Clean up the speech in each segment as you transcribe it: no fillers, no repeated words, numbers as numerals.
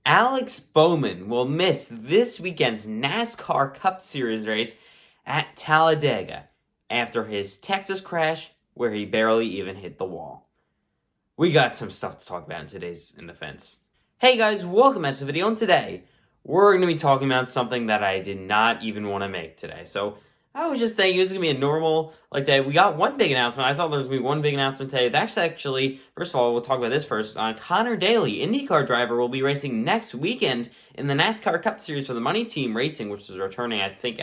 Alex Bowman will miss this weekend's NASCAR Cup Series race at Talladega after his Texas crash where he barely even hit the wall. We got some stuff to talk about in today's In the Fence. Hey guys, welcome back to the video, and today we're going to be talking about something that I did not even want to make today. So I was just thinking it was going to be a normal day. We got one big announcement. I thought there was going to be one big announcement today. That's actually, first of all, we'll talk about this first. Connor Daly, IndyCar driver, will be racing next weekend in the NASCAR Cup Series for the Money Team Racing, which is returning, I think,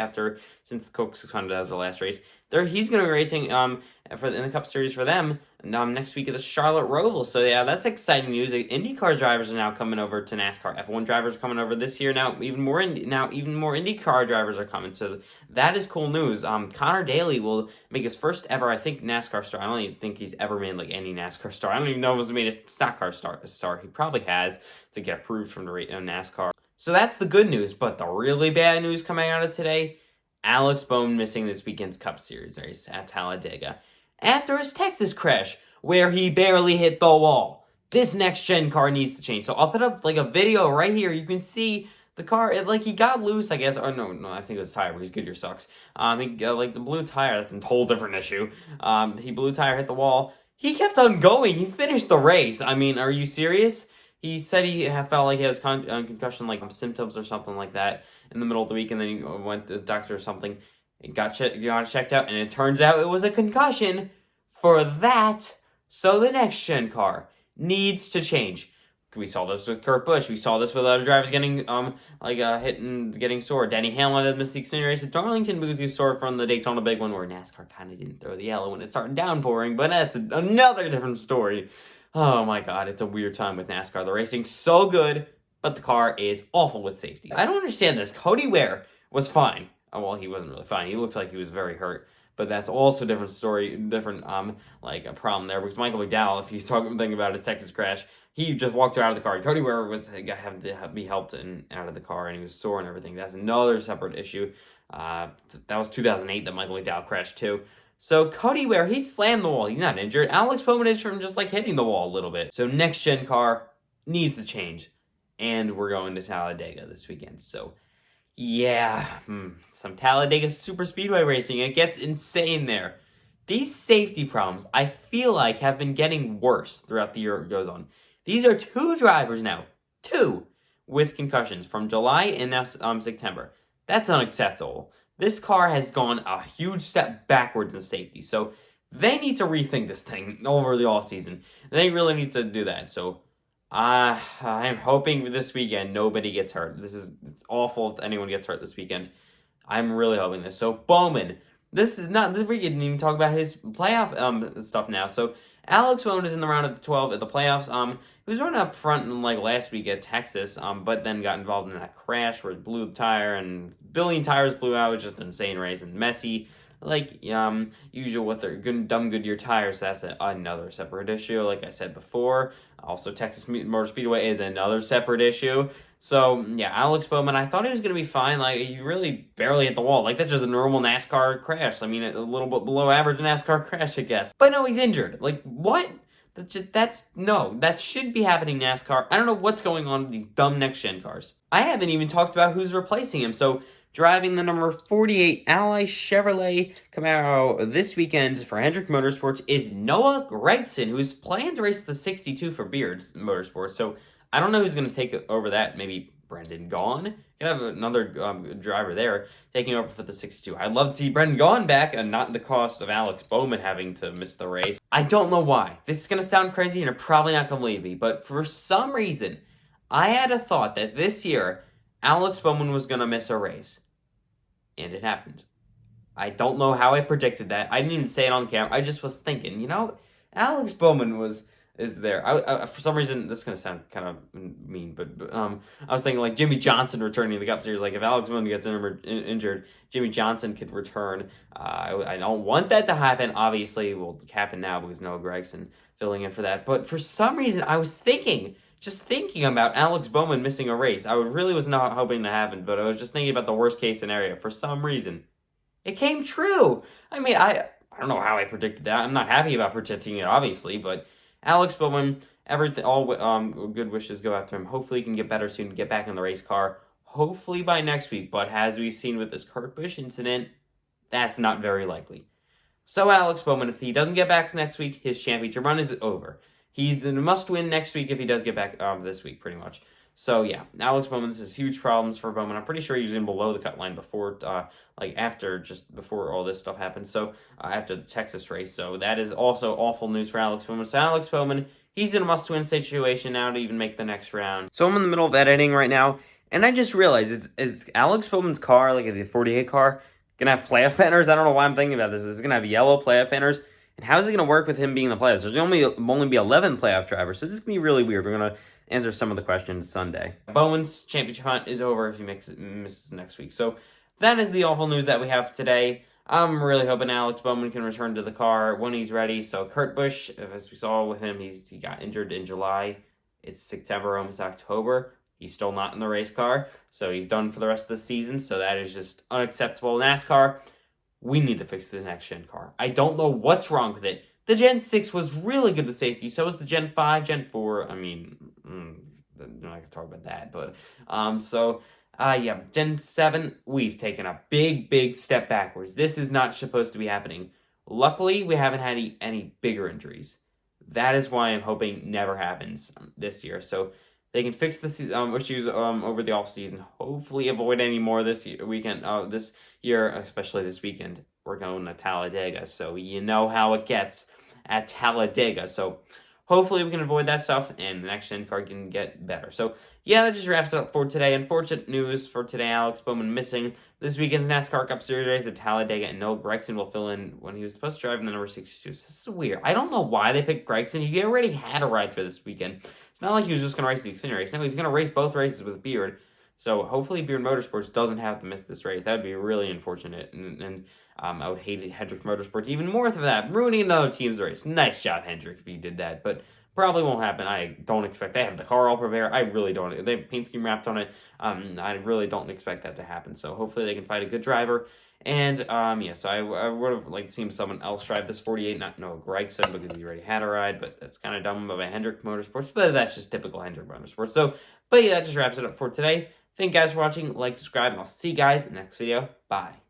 since the Coke 600 was the last race. He's going to be racing in the Cup Series for them next week at the Charlotte Roval. So yeah, that's exciting news. IndyCar drivers are now coming over to NASCAR. F1 drivers are coming over this year. Now even more IndyCar drivers are coming. So that is cool news. Connor Daly will make his first ever, I think, NASCAR star. I don't even think he's ever made any NASCAR star. I don't even know if he's made a stock car star. He probably has to get approved from the NASCAR. So that's the good news. But the really bad news coming out of today: Alex Bowman missing this weekend's Cup Series race at Talladega after his Texas crash where he barely hit the wall. This next-gen car needs to change. So I'll put up a video right here. You can see the car, he got loose, I guess. Or no, I think it was tire, because Goodyear sucks. The blue tire, that's a whole different issue. He blue tire hit the wall. He kept on going. He finished the race. I mean, are you serious? He said he felt like he has concussion symptoms or something like that in the middle of the week, and then he went to the doctor or something and got checked out, and it turns out it was a concussion for that. So the next-gen car needs to change. We saw this with Kurt Busch. We saw this with other drivers getting hit and getting sore. Danny Hamlin had missed the Xfinity race at Darlington because he was sore from the Daytona Big One, where NASCAR kind of didn't throw the yellow when it started downpouring, but that's another different story. Oh my god, it's a weird time with NASCAR. The racing's so good, but the car is awful with safety. I don't understand this. Cody Ware was fine. Well, he wasn't really fine. He looked like he was very hurt. But that's also a different story, a problem there. Because Michael McDowell, if he's thinking about his Texas crash, he just walked out of the car. Cody Ware had to be helped out of the car, and he was sore and everything. That's another separate issue. That was 2008 that Michael McDowell crashed too. So Cody Ware, he slammed the wall. He's not injured. Alex Bowman is from just hitting the wall a little bit. So next-gen car needs to change. And we're going to Talladega this weekend. So yeah, some Talladega super speedway racing. It gets insane there. These safety problems, I feel like, have been getting worse throughout the year it goes on. These are two drivers now, with concussions from July and now September. That's unacceptable. This car has gone a huge step backwards in safety, so they need to rethink this thing over the offseason. They really need to do that. So I'm hoping this weekend nobody gets hurt. It's awful if anyone gets hurt this weekend. I'm really hoping this. So Bowman, we didn't even talk about his playoff stuff now. So Alex Bowman is in the round of 12 at the playoffs. He was running up front in last week at Texas, but then got involved in that crash where it blew the tire and a billion tires blew out. It was just an insane race and messy. Usual with their dumb Goodyear tires. That's another separate issue, like I said before. Also, Texas Motor Speedway is another separate issue. So, yeah, Alex Bowman, I thought he was going to be fine. He really barely hit the wall. That's just a normal NASCAR crash. I mean, a little bit below average NASCAR crash, I guess. But no, he's injured. What? That should be happening in NASCAR. I don't know what's going on with these dumb next-gen cars. I haven't even talked about who's replacing him. So, driving the number 48 Ally Chevrolet Camaro this weekend for Hendrick Motorsports is Noah Gragson, who's planned to race the 62 for Beards Motorsports. So I don't know who's going to take over that. Maybe Brendan Gaughan. Could have another driver there taking over for the 62. I'd love to see Brendan Gaughan back, and not the cost of Alex Bowman having to miss the race. I don't know why. This is going to sound crazy, and you're probably not going to believe me, but for some reason, I had a thought that this year, Alex Bowman was going to miss a race. And it happened. I don't know how I predicted that. I didn't even say it on camera. I just was thinking, Alex Bowman is there. I for some reason, this is going to sound kind of mean, but I was thinking Jimmy Johnson returning to the Cup Series. If Alex Bowman gets injured, Jimmy Johnson could return. I don't want that to happen. Obviously, it will happen now because Noah Gragson filling in for that. But for some reason, I was thinking about Alex Bowman missing a race. I really was not hoping to happen, but I was just thinking about the worst case scenario. For some reason, it came true. I mean, I don't know how I predicted that. I'm not happy about predicting it, obviously, but Alex Bowman, everything, all good wishes go out to him. Hopefully, he can get better soon, get back in the race car. Hopefully by next week. But as we've seen with this Kurt Busch incident, that's not very likely. So Alex Bowman, if he doesn't get back next week, his championship run is over. He's in a must-win next week if he does get back this week, pretty much. So yeah, Alex Bowman, this is huge problems for Bowman. I'm pretty sure he was in below the cut line before, just before all this stuff happened. So after the Texas race, so that is also awful news for Alex Bowman. So Alex Bowman, he's in a must-win situation now to even make the next round. So I'm in the middle of editing right now, and I just realized is Alex Bowman's car, like the 48 car, gonna have playoff banners? I don't know why I'm thinking about this. It's gonna have yellow playoff banners. And how is it gonna work with him being in the playoffs? There's only be 11 playoff drivers, so this is gonna be really weird. We're gonna answer some of the questions Sunday. Bowman's championship hunt is over if he misses next week. So that is the awful news that we have today. I'm really hoping Alex Bowman can return to the car when he's ready. So Kurt Busch, as we saw with him, he got injured in July. It's September, almost October. He's still not in the race car, so he's done for the rest of the season. So that is just unacceptable. NASCAR, we need to fix the next gen car. I don't know what's wrong with it. The Gen 6 was really good with safety. So was the Gen 5, Gen 4. I mean, I'm not going to talk about that. But, yeah, Gen 7, we've taken a big step backwards. This is not supposed to be happening. Luckily, we haven't had any bigger injuries. That is why I'm hoping never happens this year. So they can fix the issues over the off season. Hopefully, avoid any more this year, especially this weekend. We're going to Talladega, so you know how it gets at Talladega. So hopefully, we can avoid that stuff, and the next gen car can get better. So yeah, that just wraps it up for today. Unfortunate news for today: Alex Bowman missing this weekend's NASCAR Cup Series race at Talladega, and Noah Gragson will fill in when he was supposed to drive in the number 62. This is weird. I don't know why they picked Gragson. He already had a ride for this weekend. It's not like he was just going to race the Xfinity race. No, he's going to race both races with Beard. So hopefully Beard Motorsports doesn't have to miss this race. That would be really unfortunate. And I would hate Hendrick Motorsports even more for that. Ruining another team's race. Nice job, Hendrick, if you did that. But probably won't happen. I don't expect. They have the car all prepared. I really don't. They have paint scheme wrapped on it. I really don't expect that to happen. So hopefully they can find a good driver. And, yeah, so I would have liked to see someone else drive this 48, not Noah Gragson, because he already had a ride, but that's kind of dumb by Hendrick Motorsports, but that's just typical Hendrick Motorsports. So, but yeah, that just wraps it up for today. Thank you guys for watching. Like, subscribe, and I'll see you guys in the next video. Bye.